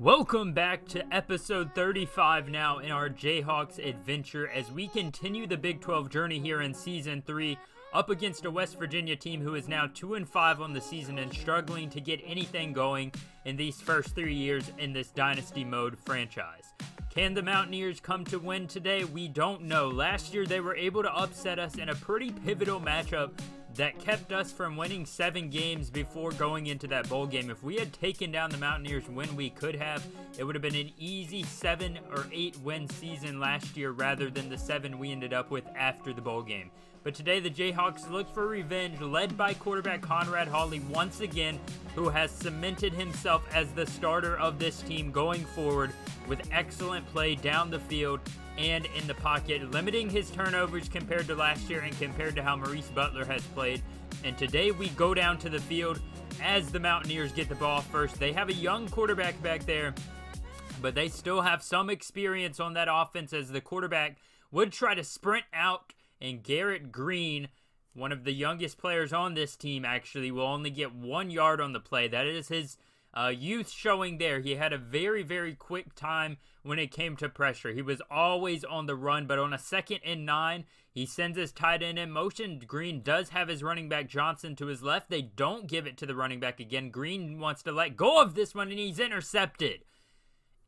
Welcome back to episode 35 now in our Jayhawks adventure as we continue the Big 12 journey here in Season 3 up against a West Virginia team who is now 2-5 on the season and struggling to get anything going in these first 3 years in this Dynasty mode franchise. Can the Mountaineers come to win today? We don't know. Last year they were able to upset us in a pretty pivotal matchup that kept us from winning 7 games before going into that bowl game. If we had taken down the Mountaineers when we could have, it would have been an easy 7 or 8 win season last year rather than the 7 we ended up with after the bowl game. But today the Jayhawks look for revenge, led by quarterback Conrad Hawley once again, who has cemented himself as the starter of this team going forward with excellent play down the field and in the pocket, limiting his turnovers compared to last year and compared to how Maurice Butler has played. And today we go down to the field as the Mountaineers get the ball first. They have a young quarterback back there, but they still have some experience on that offense as the quarterback would try to sprint out, and Garrett Green, one of the youngest players on this team actually, will only get 1 yard on the play. That is his youth showing there. He had a very quick time when it came to pressure. He was always on the run, but on a 2nd and 9, he sends his tight end in motion. Green does have his running back Johnson to his left. They don't give it to the running back again. Green wants to let go of this one, and he's intercepted.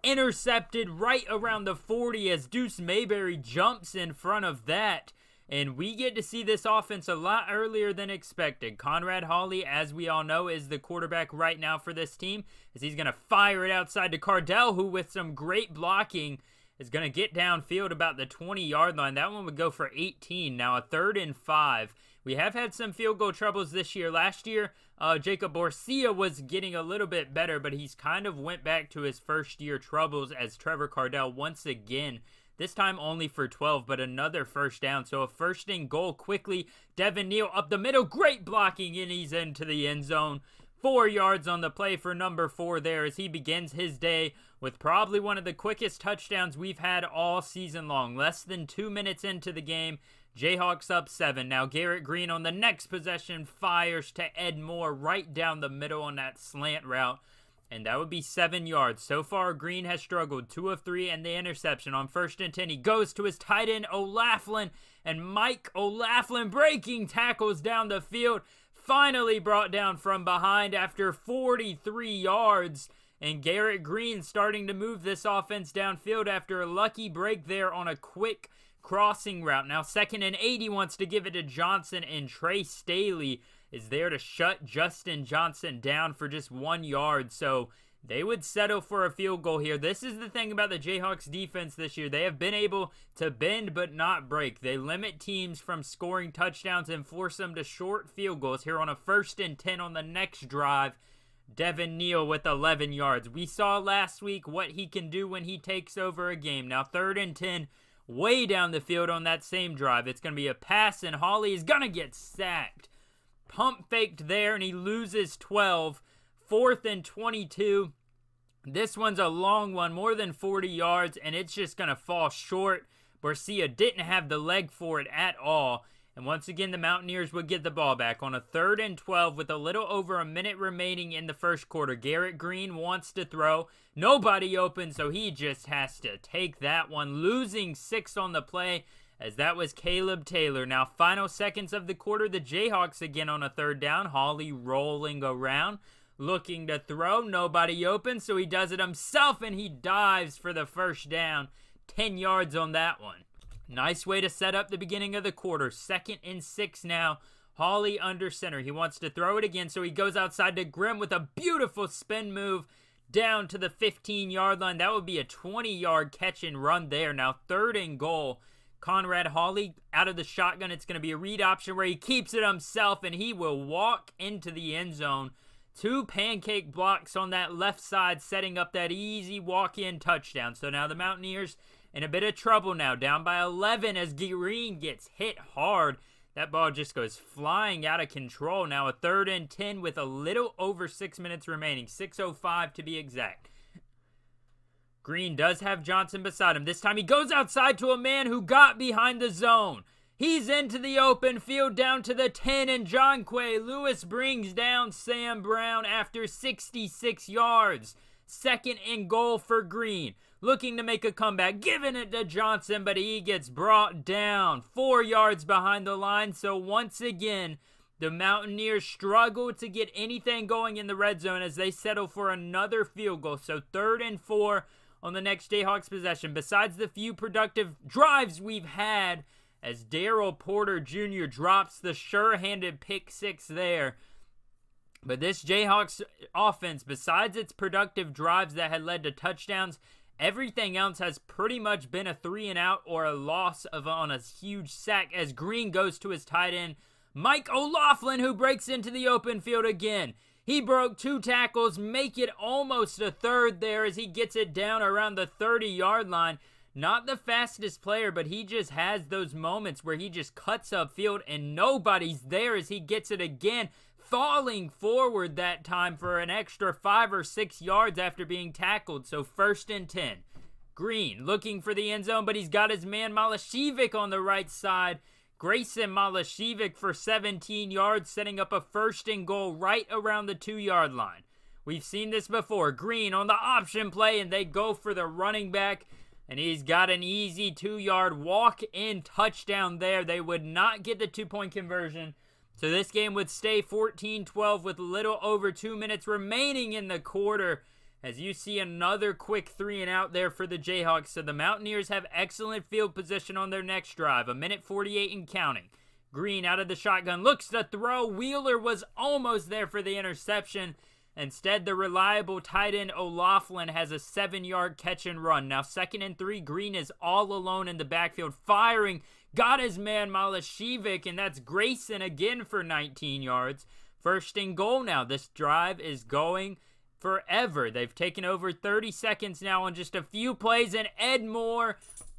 Intercepted right around the 40 as Deuce Mayberry jumps in front of that. And we get to see this offense a lot earlier than expected. Conrad Hawley, as we all know, is the quarterback right now for this team, as he's going to fire it outside to Cardell, who with some great blocking is going to get downfield about the 20-yard line. That one would go for 18. Now a 3rd and 5. We have had some field goal troubles this year. Last year, Jacob Borsia was getting a little bit better, but he's kind of went back to his first-year troubles as Trevor Cardell once again. This time only for 12, but another first down. So a 1st and goal quickly. Devin Neal up the middle. Great blocking, and he's into the end zone. 4 yards on the play for number 4 there as he begins his day with probably one of the quickest touchdowns we've had all season long. Less than 2 minutes into the game. Jayhawks up 7. Now Garrett Green on the next possession fires to Ed Moore right down the middle on that slant route. And that would be 7 yards. So far, Green has struggled. 2 of 3 and the interception. On 1st and 10, he goes to his tight end, O'Laughlin. And Mike O'Laughlin breaking tackles down the field. Finally brought down from behind after 43 yards. And Garrett Green starting to move this offense downfield after a lucky break there on a quick crossing route. Now 2nd and 8, he wants to give it to Johnson, and Trey Staley is there to shut Justin Johnson down for just 1 yard. So they would settle for a field goal here. This is the thing about the Jayhawks defense this year. They have been able to bend but not break. They limit teams from scoring touchdowns and force them to short field goals. Here on a 1st and 10 on the next drive, Devin Neal with 11 yards. We saw last week what he can do when he takes over a game. Now 3rd and 10, way down the field on that same drive. It's going to be a pass, and Hawley is going to get sacked. Pump faked there, and he loses 12. 4th and 22. This one's a long one, more than 40 yards, and it's just going to fall short. Borsia didn't have the leg for it at all. And once again, the Mountaineers would get the ball back on a 3rd and 12 with a little over a minute remaining in the first quarter. Garrett Green wants to throw. Nobody open, so he just has to take that one, losing 6 on the play, as that was Caleb Taylor. Now, final seconds of the quarter, the Jayhawks again on a 3rd down. Hawley rolling around, looking to throw. Nobody open, so he does it himself, and he dives for the 1st down. 10 yards on that one. Nice way to set up the beginning of the quarter. 2nd and 6 now. Hawley under center. He wants to throw it again, so he goes outside to Grimm with a beautiful spin move down to the 15-yard line. That would be a 20-yard catch and run there. Now 3rd and goal. Conrad Hawley out of the shotgun. It's going to be a read option where he keeps it himself, and he will walk into the end zone. 2 pancake blocks on that left side, setting up that easy walk-in touchdown. So now the Mountaineers in a bit of trouble now, down by 11 as Green gets hit hard. That ball just goes flying out of control. Now a 3rd and 10 with a little over 6 minutes remaining, 6:05 to be exact. Green does have Johnson beside him. This time he goes outside to a man who got behind the zone. He's into the open field down to the 10, and Jonquay Lewis brings down Sam Brown after 66 yards. 2nd and goal for Green. Looking to make a comeback, giving it to Johnson, but he gets brought down 4 yards behind the line. So once again, the Mountaineers struggle to get anything going in the red zone as they settle for another field goal. So 3rd and 4 on the next Jayhawks possession. Besides the few productive drives we've had, as Daryl Porter Jr. drops the sure-handed pick 6 there. But this Jayhawks offense, besides its productive drives that had led to touchdowns, everything else has pretty much been a 3-and-out or a loss on a huge sack as Green goes to his tight end, Mike O'Laughlin, who breaks into the open field again. He broke 2 tackles, make it almost a 3rd there as he gets it down around the 30-yard line. Not the fastest player, but he just has those moments where he just cuts upfield and nobody's there as he gets it again, falling forward that time for an extra 5 or 6 yards after being tackled. So 1st and 10. Green looking for the end zone, but he's got his man Malashevich on the right side. Grayson Malashevich for 17 yards, setting up a 1st and goal right around the 2-yard line. We've seen this before. Green on the option play, and they go for the running back. And he's got an easy 2-yard walk-in touchdown there. They would not get the 2-point conversion. So this game would stay 14-12 with a little over 2 minutes remaining in the quarter. As you see another quick 3-and-out there for the Jayhawks. So the Mountaineers have excellent field position on their next drive. 1:48 and counting. Green out of the shotgun. Looks to throw. Wheeler was almost there for the interception. Instead, the reliable tight end O'Laughlin has a 7-yard catch and run. Now 2nd and 3, Green is all alone in the backfield, firing. Got his man Malashevich, and that's Grayson again for 19 yards. 1st and goal now. This drive is going forever. They've taken over 30 seconds now on just a few plays, and Ed Moore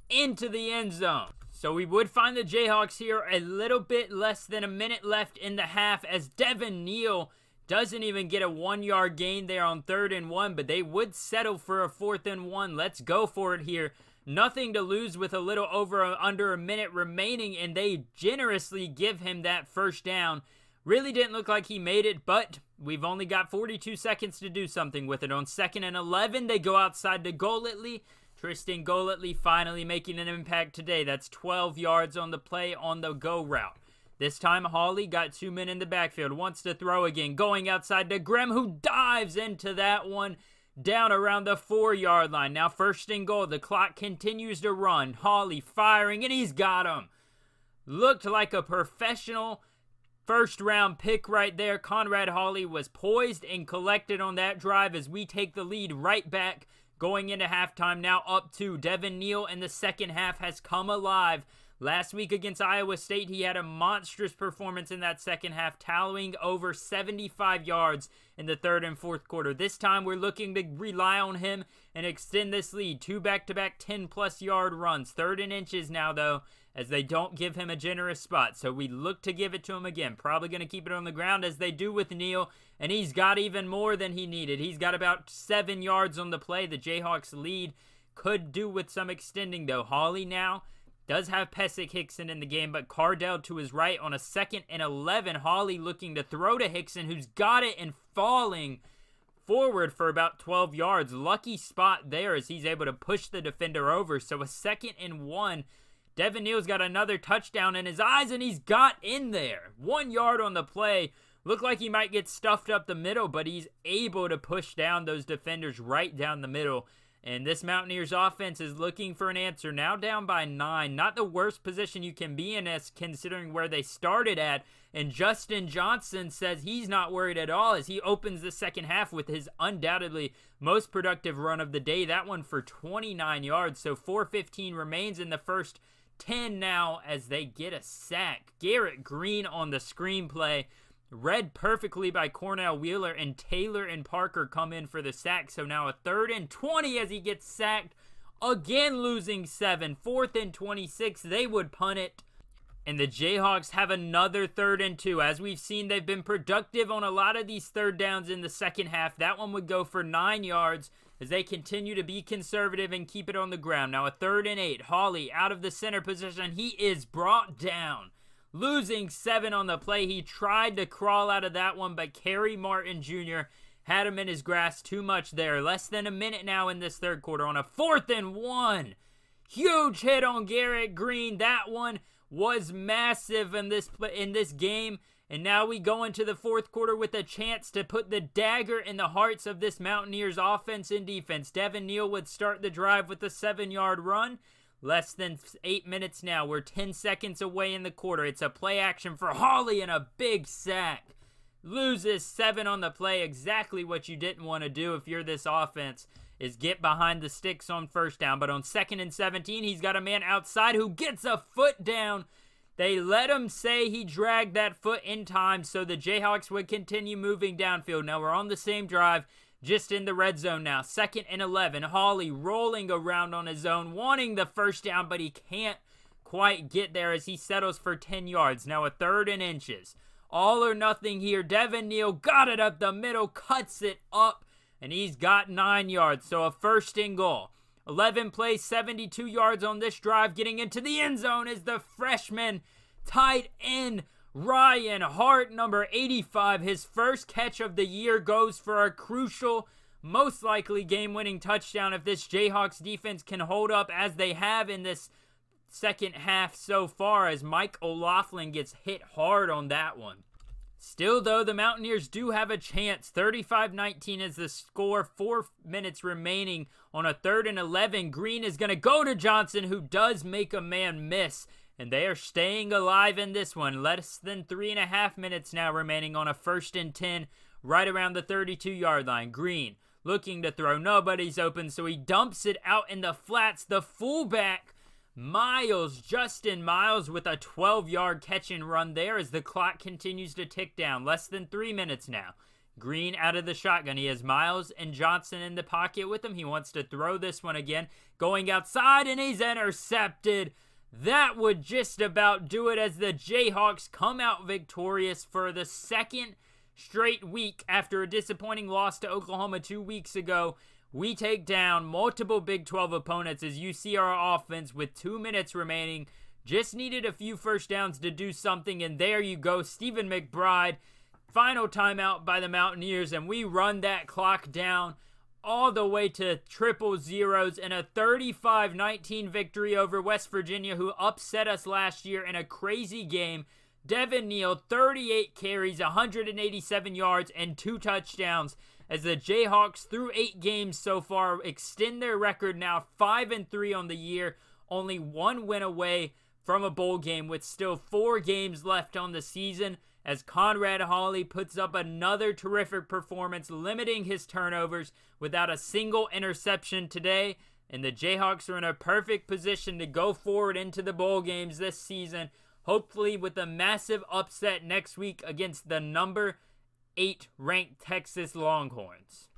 into the end zone. So we would find the Jayhawks here a little bit less than a minute left in the half as Devin Neal doesn't even get a 1-yard gain there on 3rd and 1, but they would settle for a 4th and 1. Let's go for it here. Nothing to lose with a little under a minute remaining, and they generously give him that 1st down. Really didn't look like he made it, but we've only got 42 seconds to do something with it. On 2nd and 11, they go outside to Golightly. Tristan Golightly finally making an impact today. That's 12 yards on the play on the go route. This time, Hawley got 2 men in the backfield, wants to throw again, going outside to Graham, who dives into that one down around the 4-yard line. Now 1st and goal, the clock continues to run. Hawley firing, and he's got him. Looked like a professional 1st-round pick right there. Conrad Hawley was poised and collected on that drive as we take the lead right back going into halftime. Now up 2. Devin Neal in the 2nd half has come alive. Last week against Iowa State, he had a monstrous performance in that 2nd half, tallying over 75 yards in the 3rd and 4th quarter. This time, we're looking to rely on him and extend this lead. 2 back-to-back 10-plus yard runs. 3rd and inches now, though, as they don't give him a generous spot. So we look to give it to him again. Probably going to keep it on the ground as they do with Neal, and he's got even more than he needed. He's got about 7 yards on the play. The Jayhawks lead could do with some extending, though. Hawley now does have Pesek Hickson in the game, but Cardell to his right on a 2nd and 11. Hawley looking to throw to Hickson, who's got it and falling forward for about 12 yards. Lucky spot there as he's able to push the defender over. So a 2nd and 1. Devin Neal's got another touchdown in his eyes, and he's got in there. 1 yard on the play. Looked like he might get stuffed up the middle, but he's able to push down those defenders right down the middle. And this Mountaineers offense is looking for an answer. Now down by 9. Not the worst position you can be in as considering where they started at. And Justin Johnson says he's not worried at all as he opens the 2nd half with his undoubtedly most productive run of the day. That one for 29 yards. So 4:15 remains in the first 10 now as they get a sack. Garrett Green on the screenplay. Read perfectly by Cornell Wheeler, and Taylor and Parker come in for the sack. So now a 3rd and 20 as he gets sacked. Again losing 7. 4th and 26. They would punt it. And the Jayhawks have another 3rd and 2. As we've seen, they've been productive on a lot of these 3rd downs in the 2nd half. That one would go for 9 yards as they continue to be conservative and keep it on the ground. Now a 3rd and 8. Hawley out of the center position. He is brought down. Losing 7 on the play. He tried to crawl out of that one, but Kerry Martin Jr. Had him in his grasp too much there. Less than a minute now in this third quarter on a 4th and 1. Huge hit on Garrett Green. That one was massive in this game. And now we go into the fourth quarter with a chance to put the dagger in the hearts of this Mountaineers offense and defense. Devin Neal would start the drive with a 7-yard run. Less than 8 minutes now. We're 10 seconds away in the quarter. It's a play action for Hawley and a big sack. Loses 7 on the play. Exactly what you didn't want to do if you're this offense, is get behind the sticks on first down. But on 2nd and 17, he's got a man outside who gets a foot down. They let him say he dragged that foot in time so the Jayhawks would continue moving downfield. Now we're on the same drive, just in the red zone now. 2nd and 11. Hawley rolling around on his own, wanting the first down, but he can't quite get there as he settles for 10 yards. Now a 3rd and inches. All or nothing here. Devin Neal got it up the middle, cuts it up, and he's got 9 yards. So a 1st and goal. 11 plays, 72 yards on this drive. Getting into the end zone is the freshman tight end, Ryan Hart, number 85. His first catch of the year goes for a crucial, most likely game-winning touchdown if this Jayhawks defense can hold up as they have in this second half so far, as Mike O'Laughlin gets hit hard on that one. Still, though, the Mountaineers do have a chance. 35-19 is the score. 4 minutes remaining on a 3rd and 11. Green is going to go to Johnson, who does make a man miss. And they are staying alive in this one. Less than 3.5 minutes now remaining on a 1st and 10, right around the 32-yard line. Green looking to throw. Nobody's open, so he dumps it out in the flats. The fullback, Justin Miles, with a 12-yard catch and run there as the clock continues to tick down. Less than 3 minutes now. Green out of the shotgun. He has Miles and Johnson in the pocket with him. He wants to throw this one again. Going outside, and he's intercepted. That would just about do it as the Jayhawks come out victorious for the 2nd straight week after a disappointing loss to Oklahoma 2 weeks ago. We take down multiple Big 12 opponents as you see our offense with 2 minutes remaining. Just needed a few first downs to do something, and there you go. Stephen McBride, final timeout by the Mountaineers, and we run that clock down all the way to triple zeros in a 35-19 victory over West Virginia, who upset us last year in a crazy game. Devin Neal, 38 carries, 187 yards, and 2 touchdowns as the Jayhawks, through 8 games so far, extend their record now 5-3 on the year, only 1 win away from a bowl game with still 4 games left on the season, as Conrad Hawley puts up another terrific performance, limiting his turnovers without a single interception today. And the Jayhawks are in a perfect position to go forward into the bowl games this season, hopefully with a massive upset next week against the number 8 ranked Texas Longhorns.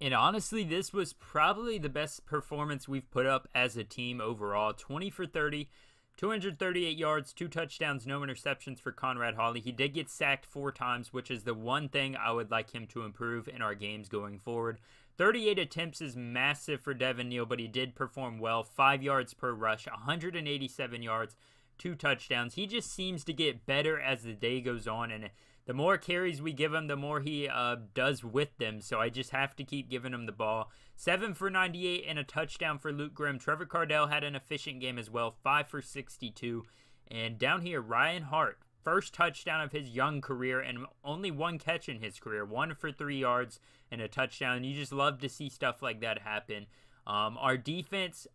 And honestly, this was probably the best performance we've put up as a team overall. 20 for 30. 238 yards, 2 touchdowns, no interceptions for Conrad Hawley. He did get sacked 4 times, which is the one thing I would like him to improve in our games going forward. 38 attempts is massive for Devin Neal, but he did perform well. 5 yards per rush, 187 yards, 2 touchdowns. He just seems to get better as the day goes on, and the more carries we give him, the more he does with them. So I just have to keep giving him the ball. 7 for 98 and a touchdown for Luke Grimm. Trevor Cardell had an efficient game as well. 5 for 62. And down here, Ryan Hart. First touchdown of his young career and only 1 catch in his career. 1 for 3 yards and a touchdown. You just love to see stuff like that happen. Our defense,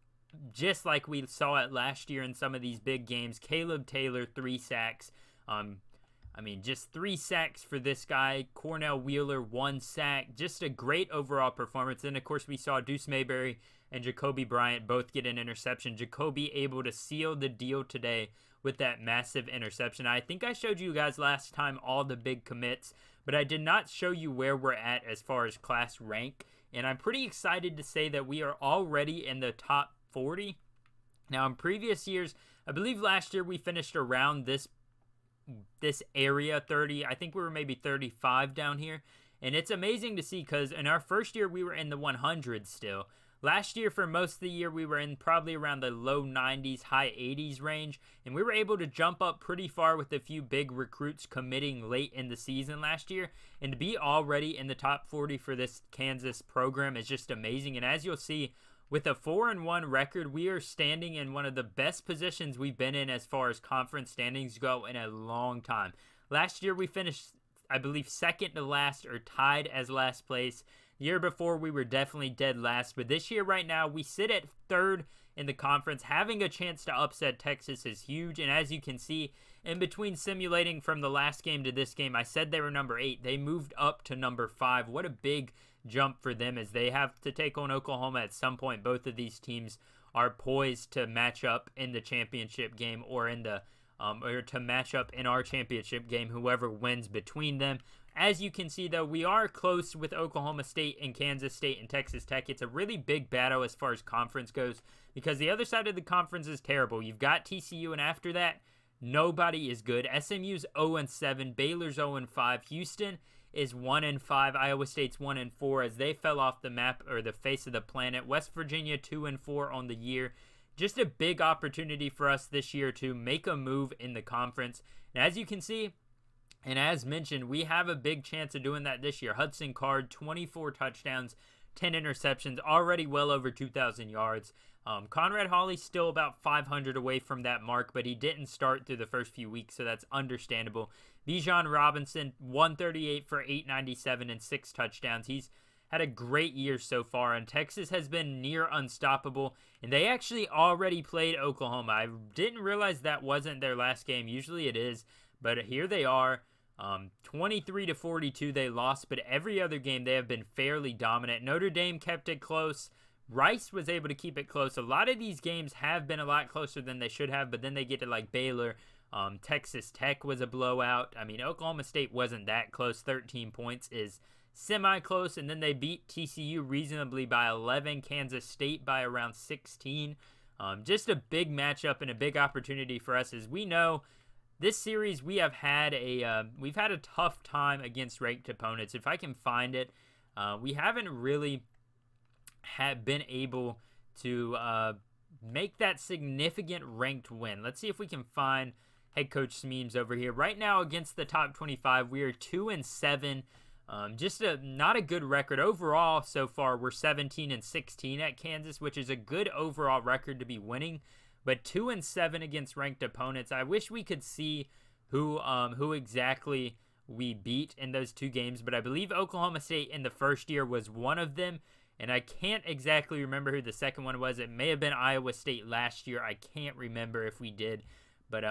just like we saw it last year in some of these big games. Caleb Taylor, 3 sacks. Just 3 sacks for this guy. Cornell Wheeler, 1 sack. Just a great overall performance. Then, of course, we saw Deuce Mayberry and Jacoby Bryant both get an interception. Jacoby able to seal the deal today with that massive interception. I think I showed you guys last time all the big commits, but I did not show you where we're at as far as class rank. And I'm pretty excited to say that we are already in the top 40. Now, in previous years, I believe last year we finished around this area, 30. I think we were maybe 35 down here. And it's amazing to see because in our first year we were in the 100s still. Last year, for most of the year, we were in probably around the low 90s, high 80s range, and we were able to jump up pretty far with a few big recruits committing late in the season last year. And to be already in the top 40 for this Kansas program is just amazing. And as you'll see, with a 4-1 record, we are standing in one of the best positions we've been in as far as conference standings go in a long time. Last year, we finished, I believe, second to last or tied as last place. The year before, we were definitely dead last. But this year, right now, we sit at third in the conference. Having a chance to upset Texas is huge. And as you can see, in between simulating from the last game to this game, I said they were number 8. They moved up to number 5. What a big jump for them, as they have to take on Oklahoma at some point. Both of these teams are poised to match up in the championship game, or in the or to match up in our championship game, whoever wins between them. As you can see, though, we are close with Oklahoma State and Kansas State and Texas Tech. It's a really big battle as far as conference goes, because the other side of the conference is terrible. You've got TCU, and after that, nobody is good. SMU's 0-7, Baylor's 0-5, Houston is 1-5, Iowa State's 1-4 as they fell off the map, or the face of the planet. West Virginia 2-4 on the year. Just a big opportunity for us this year to make a move in the conference. And as you can see, and as mentioned, we have a big chance of doing that this year. Hudson Card, 24 touchdowns, 10 interceptions, already well over 2,000 yards. Conrad Hawley's still about 500 away from that mark, but he didn't start through the first few weeks, so that's understandable. Bijan Robinson, 138 for 897 and 6 touchdowns. He's had a great year so far, and Texas has been near unstoppable, and they actually already played Oklahoma. I didn't realize that wasn't their last game. Usually it is, but here they are. 23-42 they lost, but every other game they have been fairly dominant. Notre Dame kept it close. Rice was able to keep it close. A lot of these games have been a lot closer than they should have, but then they get to like Baylor. Texas Tech was a blowout. I mean, Oklahoma State wasn't that close. 13 points is semi-close, and then they beat TCU reasonably by 11. Kansas State by around 16. Just a big matchup and a big opportunity for us. As we know, this series we've had a tough time against ranked opponents. If I can find it, we haven't really been able to make that significant ranked win. Let's see if we can find head coach Smeems over here. Right now against the top 25, we are 2-7. Just not a good record overall so far. We're 17-16 at Kansas, which is a good overall record to be winning. But 2-7 against ranked opponents. I wish we could see who exactly we beat in those two games. But I believe Oklahoma State in the first year was one of them. And I can't exactly remember who the second one was. It may have been Iowa State last year. I can't remember if we did. But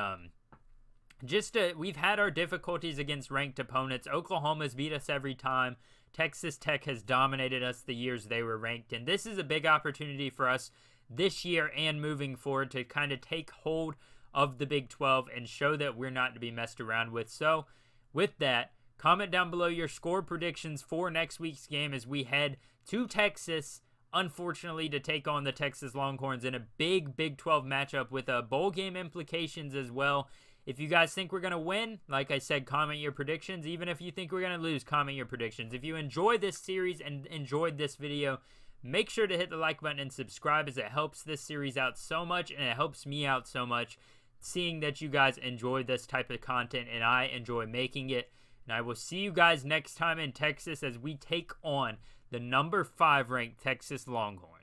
we've had our difficulties against ranked opponents. Oklahoma's beat us every time. Texas Tech has dominated us the years they were ranked. And this is a big opportunity for us this year and moving forward to kind of take hold of the Big 12 and show that we're not to be messed around with. So with that, comment down below your score predictions for next week's game as we head to Texas, unfortunately, to take on the Texas Longhorns in a big Big 12 matchup with bowl game implications as well. If you guys think we're going to win, like I said, comment your predictions. Even if you think we're going to lose, comment your predictions. If you enjoyed this series and enjoyed this video, make sure to hit the like button and subscribe, as it helps this series out so much, and it helps me out so much, seeing that you guys enjoy this type of content and I enjoy making it. And I will see you guys next time in Texas as we take on the number 5 ranked Texas Longhorns.